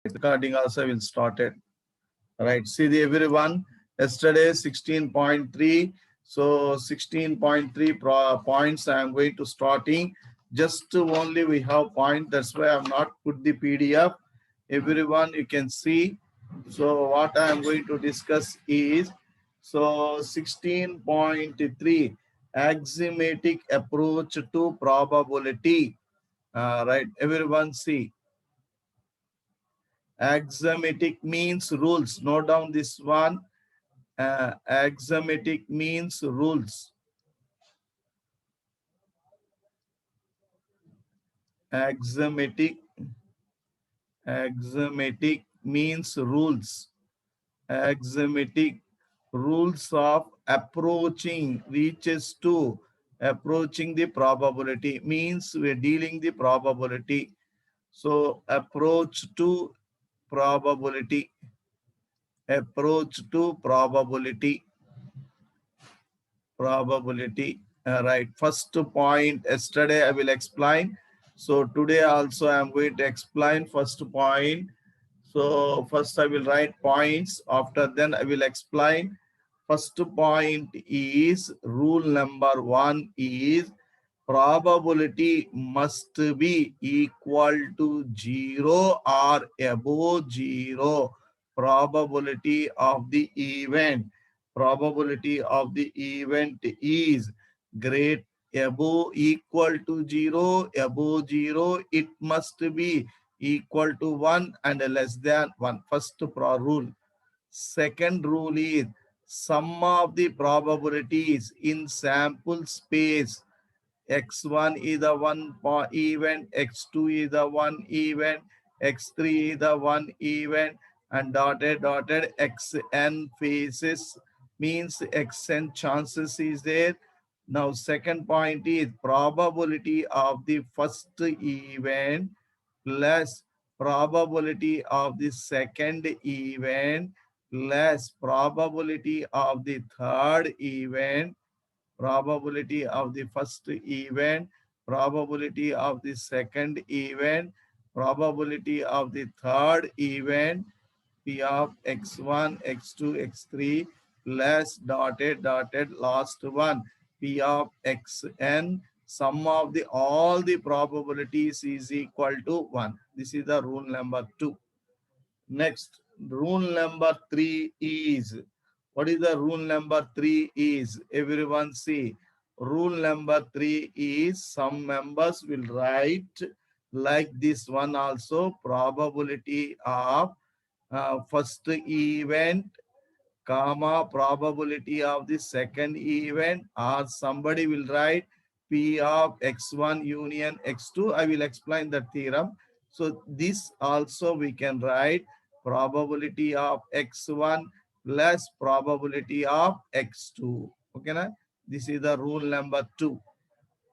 Recording also will start it. Right. See the everyone. Yesterday 16.3. So 16.3 points I am going to starting. Just only we have point. That's why I have not put the PDF. Everyone you can see. So what I am going to discuss is so 16.3 axiomatic approach to probability. Right. Everyone see. Axiomatic means rules. Note down this one. Axiomatic means rules. Axiomatic, axiomatic means rules. Axiomatic rules of approaching reaches to approaching the probability means we're dealing the probability. So approach to probability. Approach to probability. Probability. Right. First point yesterday I will explain. So today also I am going to explain first point. So first I will write points. After then I will explain. First point is rule number one is probability must be equal to 0 or above 0. Probability of the event. Probability of the event is great above equal to 0, above 0, it must be equal to 1 and less than 1. First rule. Second rule is sum of the probabilities in sample space. X1 is the one event, X2 is the one event, X3 is the one event, and dotted Xn phases means Xn chances is there. Now second point is probability of the first event plus probability of the second event less probability of the third event, probability of the first event, probability of the second event, probability of the third event, P of x1, x2, x3 plus dotted last one, P of xn, sum of the all the probabilities is equal to 1. This is the rule number 2. Next, rule number 3 is, what is the rule number 3 is? Everyone see. Rule number 3 is some members will write like this one also, probability of first event comma probability of the second event, or somebody will write P of x1 union x2. I will explain the theorem. So this also we can write probability of x1 plus probability of x2. Okay, na? This is the rule number 2.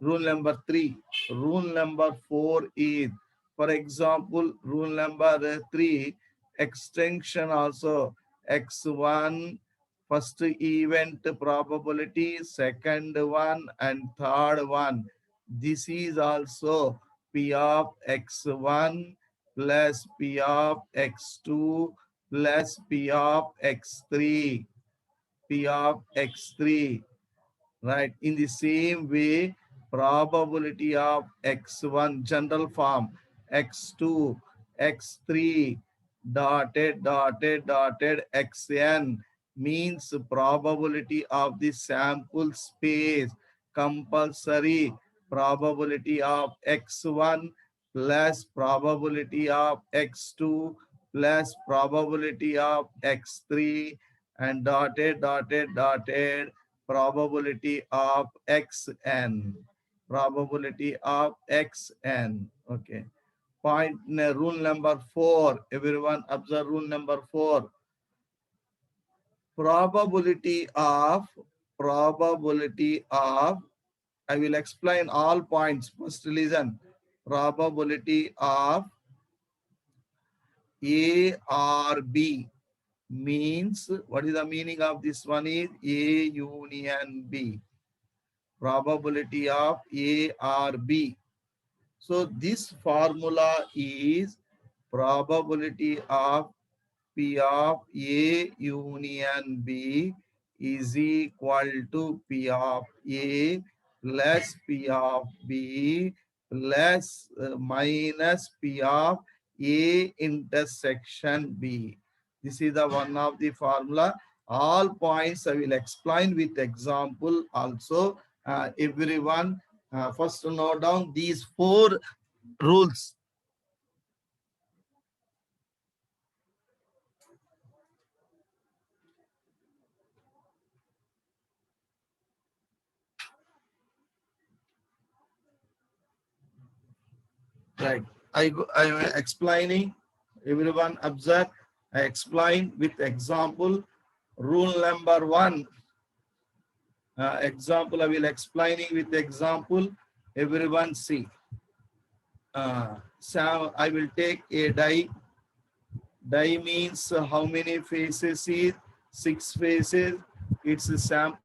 Rule number 3. Rule number 4 is, for example, rule number 3, extension also x1, first event probability, second one and third one. This is also P of x1 plus P of x2 plus P of x3. P of x3. Right. In the same way, probability of x1 general form, x2, x3, dotted xn means probability of the sample space, compulsory probability of x1 plus probability of x2 plus probability of x3 and dotted probability of xn, probability of xn. Okay. Point rule number 4. Everyone observe rule number 4. Probability of I will explain all points. First listen. Probability of A or B means, what is the meaning of this one is A union B. Probability of A or B. So this formula is probability of P of A union B is equal to P of A plus P of B plus minus P of A intersection B. This is the one of the formula. All points I will explain with example also. Everyone first note down these four rules. Right. I am explaining. Everyone observe. I explain with example. Rule number one. Example. I will explaining with example. Everyone see. So I will take a die. Die means how many faces is 6 faces. It's a sample.